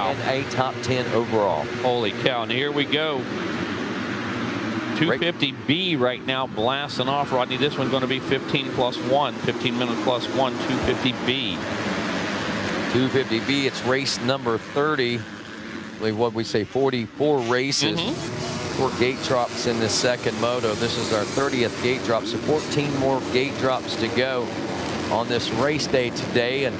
And a top 10 overall. Holy cow. And here we go. 250B right now blasting off, Rodney. This one's going to be 15 plus 1, 15 minutes plus 1, 250B. 250B, it's race number 30. I believe what we say, 44 races. 4 gate drops in this second moto. This is our 30th gate drop, so 14 more gate drops to go on this race day today. And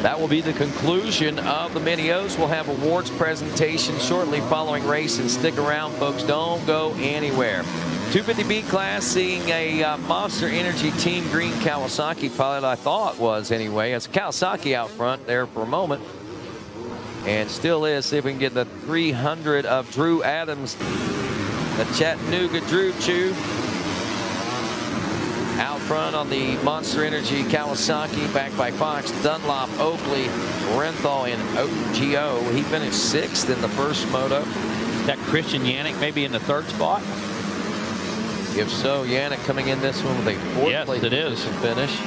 that will be the conclusion of the Mini-O's. We'll have awards presentation shortly following race, and stick around, folks. Don't go anywhere. 250B class seeing a Monster Energy Team Green Kawasaki pilot, I thought was anyway. It's Kawasaki out front there for a moment. And still is. See if we can get the 300 of Drew Adams, the Chattanooga Drew Chew. Out front on the Monster Energy Kawasaki, backed by Fox, Dunlop, Oakley, Renthal, and OGO. He finished 6th in the first moto. That Christian Yannick maybe in the 3rd spot? If so, Yannick coming in this one with a 4th place finish.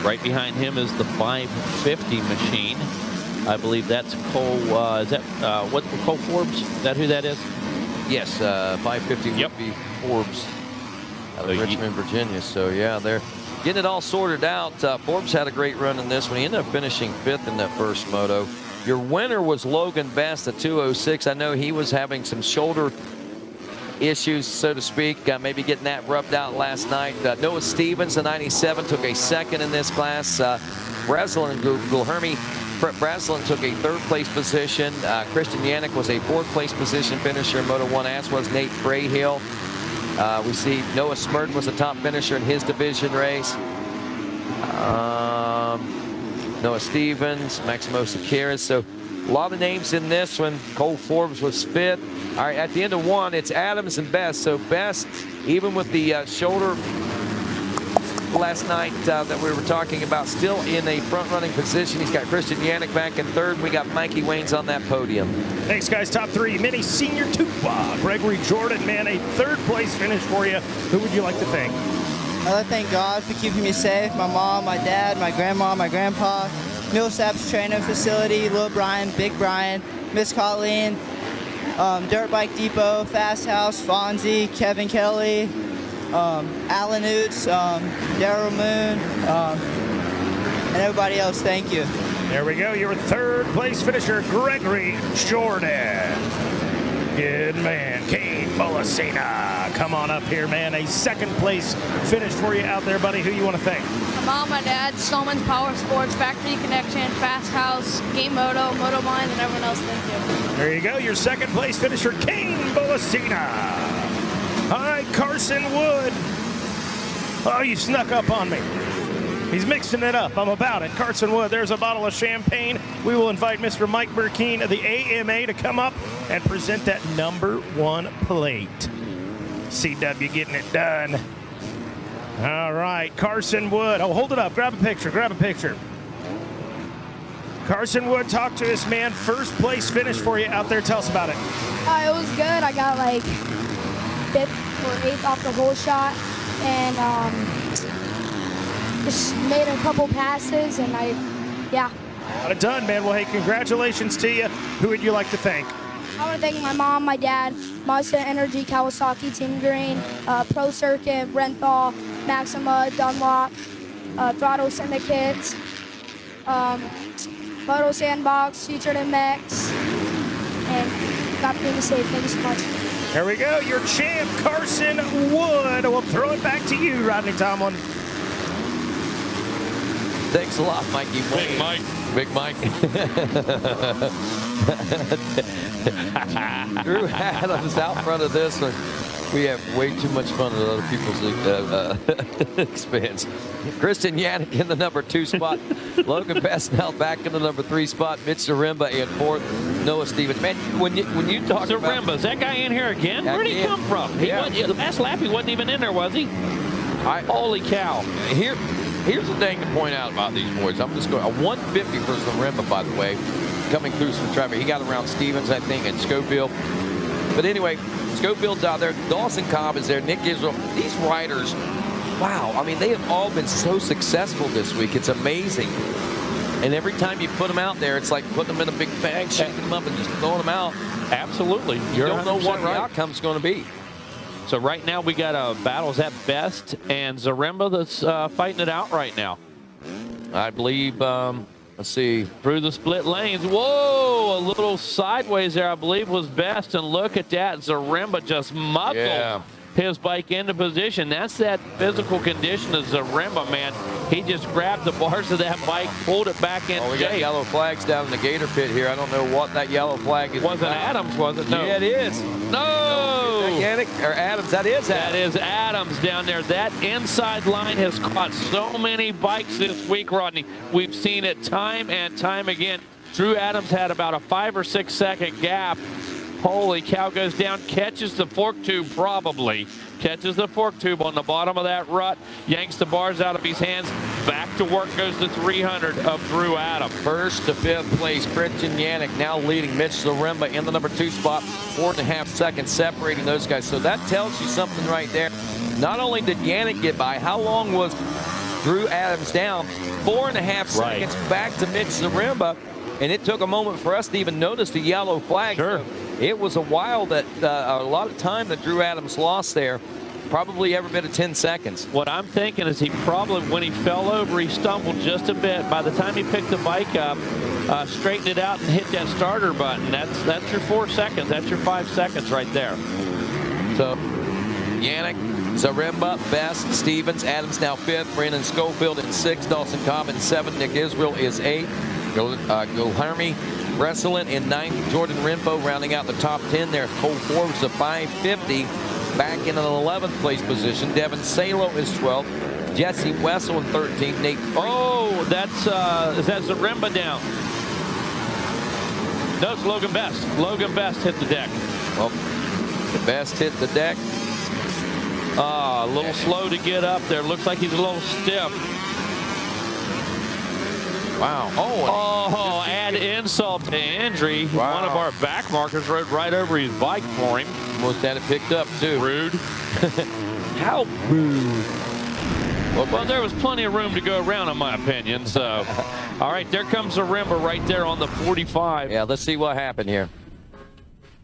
Right behind him is the 550 machine. I believe that's Cole. Is that what Cole Forbes? Is that who that is? Yes, 550 would be Forbes. Out of Richmond, Virginia. So yeah, they're getting it all sorted out. Forbes had a great run in this one. He ended up finishing 5th in that first moto. Your winner was Logan Best at 206. I know he was having some shoulder issues, so to speak, maybe getting that rubbed out last night. Noah Stevens, the 97, took a 2nd in this class. Breslin and Guilherme Breslin took a 3rd place position. Christian Yannick was a 4th place position finisher in Moto 1, as was Nate Brahill. We see Noah Smurden was a top finisher in his division race. Noah Stevens, Maximo Sequeiros. So a lot of names in this one. Cole Forbes was 5th. All right, at the end of 1, it's Adams and Best. So Best, even with the shoulder last night that we were talking about, still in a front-running position. He's got Christian Yannick back in 3rd. We got Mikey Waynes on that podium. Thanks, guys. Top 3, Mini Senior Tuba, Gregory Jordan, man, a 3rd place finish for you. Who would you like to thank? I'd like to thank God for keeping me safe. My mom, my dad, my grandma, my grandpa, Millsaps Training Facility, Lil Brian, Big Brian, Miss Colleen, Dirt Bike Depot, Fast House, Fonzie, Kevin Kelly, Alan Oots, Daryl Moon, and everybody else. Thank you. There we go. Your 3rd place finisher, Gregory Jordan. Good man. Kane Bolasina. Come on up here, man. A 2nd place finish for you out there, buddy. Who you want to thank? My mom, my dad, Stallman's Power Sports, Factory Connection, Fast House, Game Moto, Moto Mind, and everyone else. Thank you. There you go. Your 2nd place finisher, Kane Bolasina. All right, Carson Wood. Oh, you snuck up on me. He's mixing it up. I'm about it. Carson Wood, there's a bottle of champagne. We will invite Mr. Mike Burkeen of the AMA to come up and present that #1 plate. CW getting it done. All right, Carson Wood. Oh, hold it up. Grab a picture. Grab a picture. Carson Wood, talk to us, man. 1st place finish for you out there. Tell us about it. It was good. I got like 5th or 8th off the whole shot, and just made a couple passes, and yeah. Got it done, man. Well, hey, congratulations to you. Who would you like to thank? I want to thank my mom, my dad, Monster Energy Kawasaki Team Green, Pro Circuit, Renthal, Maxima, Dunlop, Throttle Syndicate, Photo Sandbox, Featured MX, and got me to say thank you so much. There we go. Your champ, Carson Wood. We'll throw it back to you, Rodney Tomlin. Thanks a lot, Mikey Wayne. Big Mike. Big Mike. Drew Adams out front of this one. We have way too much fun at other people's expense. Christian Yannick in the #2 spot. Logan Best back in the #3 spot. Mitch Zaremba in 4th. Noah Stevens. Man, when you talk about Zaremba, is that guy in here again? Where'd he come from? The last lap he wasn't even in there, was he? Holy cow. Here's the thing to point out about these boys. I'm just going, a 150 for Zaremba, by the way, coming through some traffic. He got around Stevens, I think, and Schofield. But anyway, Schofield's out there. Dawson Cobb is there. Nick Israel. These riders, wow. I mean, they have all been so successful this week. It's amazing. And every time you put them out there, it's like putting them in a big bag, shaking them up, and just throwing them out. Absolutely. You don't know what right. the outcome's going to be. So right now we got battles at Best and Zaremba that's fighting it out right now. I believe, let's see. Through the split lanes. Whoa, a little sideways there, I believe, was Best. And look at that. Zaremba just muzzled his bike into position. That's that physical condition of Zaremba, man. He just grabbed the bars of that bike, pulled it back in. Oh, we got yellow flags down in the Gator pit here. I don't know what that yellow flag is. Wasn't Adams, was it? No. Yeah, it is. No! Yannick, or Adams, that is Adams. That is Adams down there. That inside line has caught so many bikes this week, Rodney. We've seen it time and time again. Drew Adams had about a 5 or 6 second gap. Holy cow, goes down, catches the fork tube probably. Catches the fork tube on the bottom of that rut, yanks the bars out of his hands. Back to work goes the 300 of Drew Adams. First to fifth place, Christian Yannick now leading Mitch Zaremba in the number 2 spot. 4.5 seconds separating those guys. So that tells you something right there. Not only did Yannick get by, how long was Drew Adams down? 4.5 seconds back to Mitch Zaremba. And it took a moment for us to even notice the yellow flag. Sure. It was a while that a lot of time that Drew Adams lost there. Probably every bit of 10 seconds. What I'm thinking is he probably, when he fell over, he stumbled just a bit. By the time he picked the bike up, straightened it out and hit that starter button, that's your 4 seconds. That's your 5 seconds right there. So Yannick, Zaremba, Best, Stevens, Adams now 5th, Brandon Schofield in 6th, Dawson Cobb in 7th, Nick Israel is 8th, Goharmi Breslin in 9th, Jordan Renfro rounding out the top 10 there. Cole Forbes of 550 back in an 11th place position. Devin Salo is 12th, Jesse Wessel in 13th, Nate. Oh, that's is that Zaremba down? No, it's Logan Best. Logan Best hit the deck. Well, the Best hit the deck. A little slow to get up there. Looks like he's a little stiff. Wow. Oh, add insult to injury. Wow. One of our back markers rode right over his bike for him. Almost had it picked up, too. Rude. How rude. Well, there was plenty of room to go around, in my opinion. So, all right, there comes Zaremba right there on the 45. Yeah, let's see what happened here.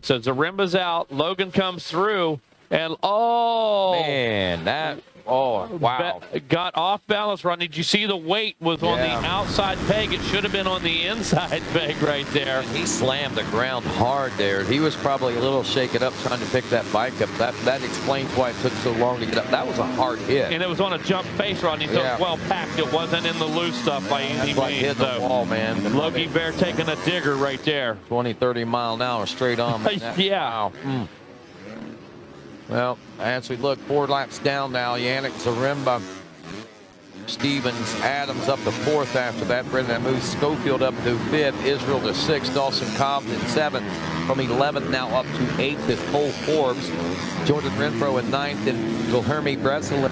So Zaremba's out. Logan comes through. And, man, that, wow. Got off balance, Rodney. Did you see the weight was on the outside peg? It should have been on the inside peg right there. He slammed the ground hard there. He was probably a little shaken up trying to pick that bike up. That explains why it took so long to get up. That was a hard hit. And it was on a jump face, Rodney, so it's well packed. It wasn't in the loose stuff by any means. Like hitting the wall, man. Logie Bear taking a digger right there. 20, 30 mile an hour straight on. Yeah. Wow. Well, as we look 4 laps down now, Yannick, Zaremba, Stevens, Adams up to 4th after that. Brendan moves Schofield up to 5th, Israel to 6th, Dawson Cobb in 7th. From 11th now up to 8th is Cole Forbes. Jordan Renfro in 9th, and Gohermi Breslin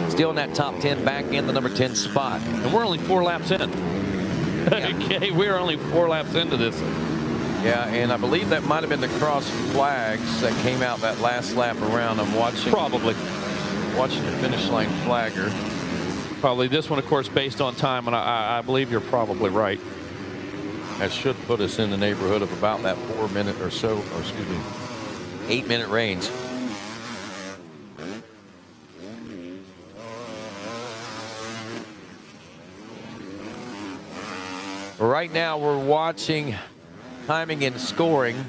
still in that top 10, back in the number 10 spot. And we're only 4 laps in. Okay, we're only 4 laps into this. Yeah, and I believe that might have been the cross flags that came out that last lap around. I'm watching. Probably. Watching the finish line flagger. Probably this one, of course, based on time, and I believe you're probably right. That should put us in the neighborhood of about that 4 minute or so, or excuse me, 8 minute range. Right now we're watching timing and scoring.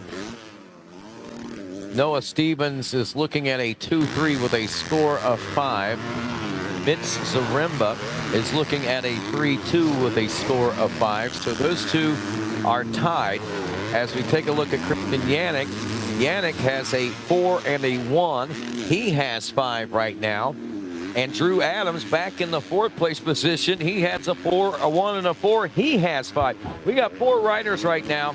Noah Stevens is looking at a 2-3 with a score of 5. Mitch Zaremba is looking at a 3-2 with a score of 5. So those two are tied. As we take a look at Christian Yannick, Yannick has a 4 and a 1. He has 5 right now. And Drew Adams back in the 4th place position. He has a 4, a 1, and a 4. He has 5. We got 4 riders right now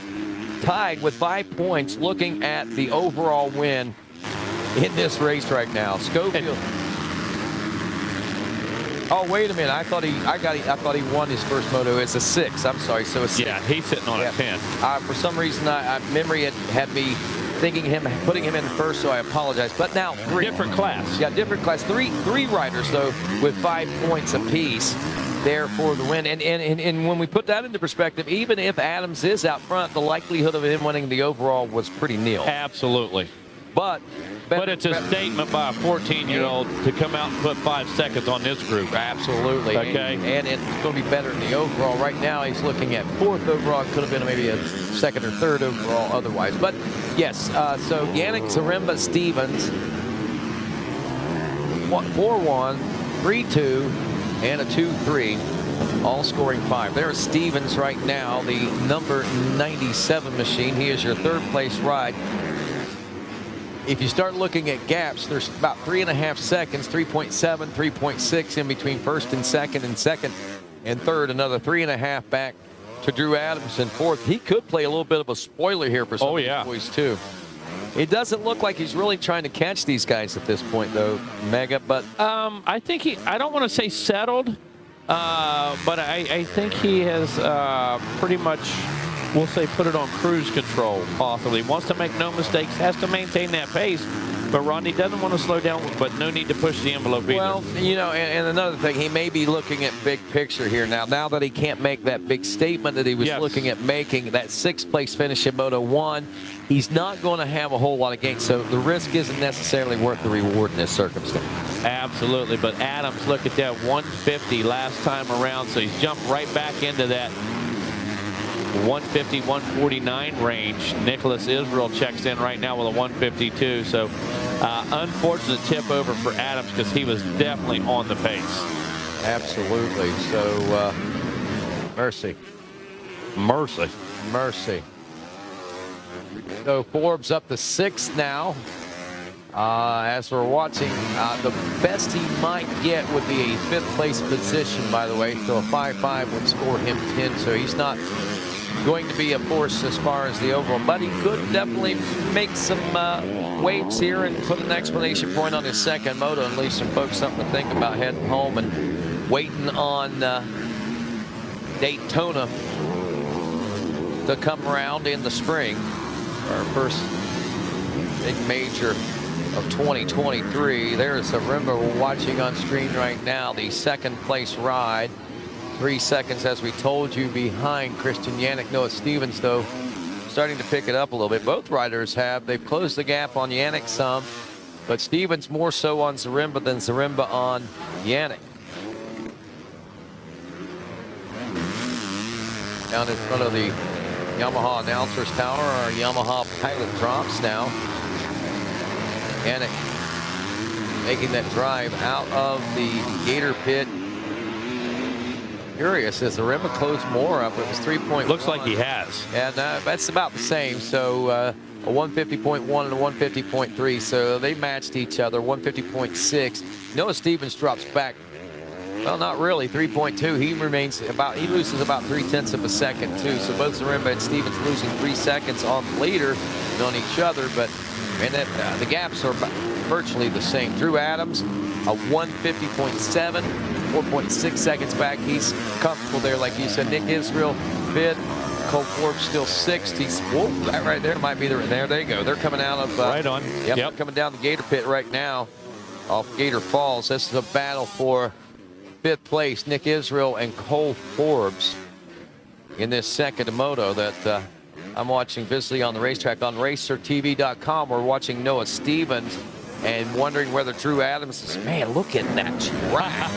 tied with 5 points looking at the overall win in this race right now. Schofield. Oh, wait a minute. I thought he won his first moto. It's a 6. I'm sorry. So it's yeah, he's sitting on a 10. For some reason, memory had me thinking putting him in first, so I apologize. But now different class. Yeah, different class. Three riders though with 5 points apiece. there for the win. And when we put that into perspective, even if Adams is out front, the likelihood of him winning the overall was pretty nil. Absolutely. But it's a statement by a 14-year-old to come out and put 5 seconds on this group. Absolutely. Okay. And it's going to be better in the overall. Right now, he's looking at 4th overall. Could have been maybe a 2nd or 3rd overall otherwise. But, yes, so Yannick Zaremba Stevens, 4-1, 3-2, and a 2-3, all scoring 5. There's Stevens right now, the number 97 machine. He is your 3rd place ride. If you start looking at gaps, there's about 3.5 seconds, 3.7, 3.6 in between 1st and 2nd, and 2nd and 3rd. Another 3.5 back to Drew Adams in 4th. He could play a little bit of a spoiler here for some of these boys, too. It doesn't look like he's really trying to catch these guys at this point, though, Mega. But I think I don't want to say settled, but I think he has pretty much, we'll say, put it on cruise control, possibly. Wants to make no mistakes, has to maintain that pace. But Rodney doesn't want to slow down, but no need to push the envelope either. Well, you know, and another thing, he may be looking at big picture here now. Now that he can't make that big statement that he was looking at making, that 6th place finish in Moto 1, he's not going to have a whole lot of gains. So the risk isn't necessarily worth the reward in this circumstance. Absolutely. But Adams, look at that 150 last time around. So he's jumped right back into that 150, 149 range. Nicholas Israel checks in right now with a 152. So unfortunate tip over for Adams because he was definitely on the pace. Absolutely. So mercy. So Forbes up to 6th now. As we're watching, the best he might get would be a 5th place position, by the way. So a 5.5 would score him 10. So he's not going to be a force as far as the overall, but he could definitely make some waves here and put an explanation point on his 2nd moto and leave some folks something to think about heading home and waiting on Daytona to come around in the spring. Our first big major of 2023. There's Zaremba we're watching on screen right now, the 2nd place ride. 3 seconds, as we told you, behind Christian Yannick. Noah Stevens, though, starting to pick it up a little bit. Both riders have. They've closed the gap on Yannick some, but Stevens more so on Zaremba than Zaremba on Yannick. Down in front of the Yamaha announcer's tower, our Yamaha pilot drops now. Yannick making that drive out of the Gator pit. Curious, as Zaremba closed more up, it was 3.1. Looks like he has. And that's about the same. So a 150.1 and a 150.3. So they matched each other. 150.6. Noah Stevens drops back. Well, not really. 3.2. He loses about 0.3 of a second too. So both Zaremba and Stevens losing 3 seconds on the leader and on each other. But the gaps are virtually the same. Drew Adams, a 150.7. 4.6 seconds back. He's comfortable there, like you said. Nick Israel, 5th. Cole Forbes still 6th. He's, whoa, that right there might be there they go. They're coming out of right on. Yep, they're coming down the Gator pit right now off Gator Falls. This is a battle for 5th place. Nick Israel and Cole Forbes in this 2nd moto that I'm watching visibly on the racetrack. On RacerTV.com, we're watching Noah Stevens and wondering whether Drew Adams is, man, look at that track.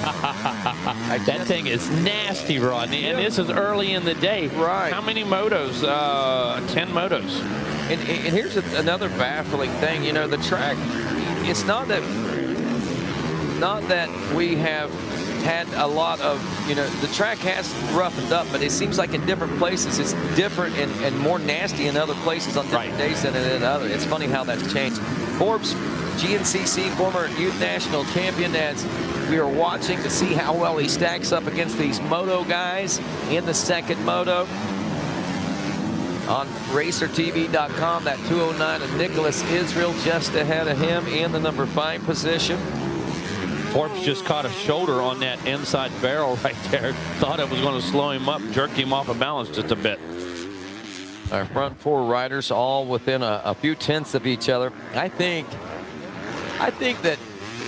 That thing is nasty, Rodney. And this is early in the day. Right. How many motos? 10 motos. And here's another baffling thing. You know, the track, it's not that we have had a lot of, you know, the track has roughened up, but it seems like in different places it's different and more nasty in other places on different days than in other. It's funny how that's changed. Forbes, GNCC former youth national champion, as we are watching to see how well he stacks up against these moto guys in the 2nd moto. On RacerTV.com, that 209 of Nicholas Israel just ahead of him in the number 5 position. Forbes just caught a shoulder on that inside barrel right there. Thought it was going to slow him up, jerked him off of balance just a bit. Our front 4 riders all within a few tenths of each other. I think that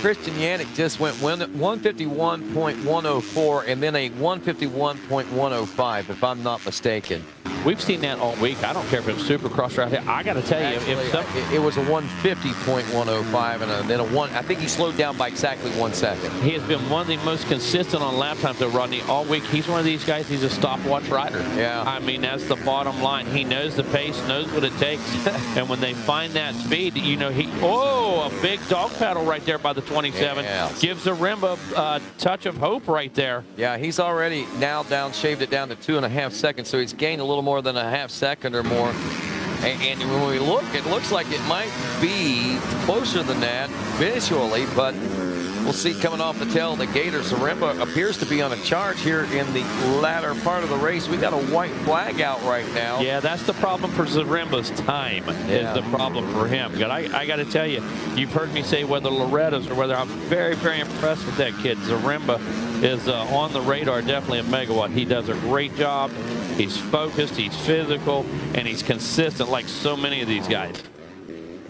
Christian Yannick just went 151.104 and then a 151.105, if I'm not mistaken. We've seen that all week. I don't care if it's Supercross or out here. I got to tell you, Actually, it was a 150.105 and then a one. I think he slowed down by exactly 1 second. he has been one of the most consistent on lap times, though, Rodney, all week. He's one of these guys. He's a stopwatch rider. Yeah. I mean, that's the bottom line. He knows the pace, knows what it takes, and when they find that speed, you know, a big dog paddle right there by the 27 gives Zaremba a touch of hope right there. Yeah, he's already now shaved it down to 2.5 seconds, so he's gained a little more than a half second or more. And when we look, it looks like it might be closer than that visually, but we'll see coming off the tail of the Gator. Zaremba appears to be on a charge here in the latter part of the race. We got a white flag out right now. Yeah, that's the problem for Zaremba's time is the problem for him. But I got to tell you, you've heard me say whether Loretta's or whether I'm very, very impressed with that kid. Zaremba is on the radar, definitely a megawatt. He does a great job. He's focused, he's physical, and he's consistent like so many of these guys.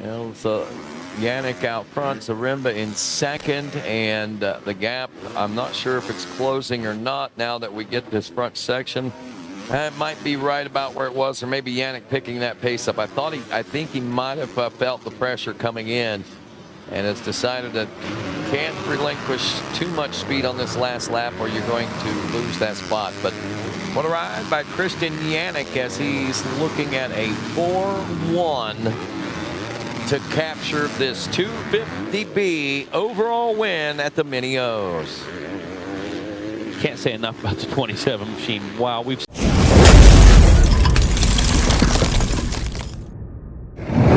Well, so Yannick out front, Zaremba in second, and the gap, I'm not sure if it's closing or not now that we get this front section. It might be right about where it was, or maybe Yannick picking that pace up. I think he might have felt the pressure coming in and has decided that can't relinquish too much speed on this last lap or you're going to lose that spot. But what a ride by Christian Yannick as he's looking at a 4-1 to capture this 250B overall win at the Mini O's. Can't say enough about the 27 machine. Wow, we've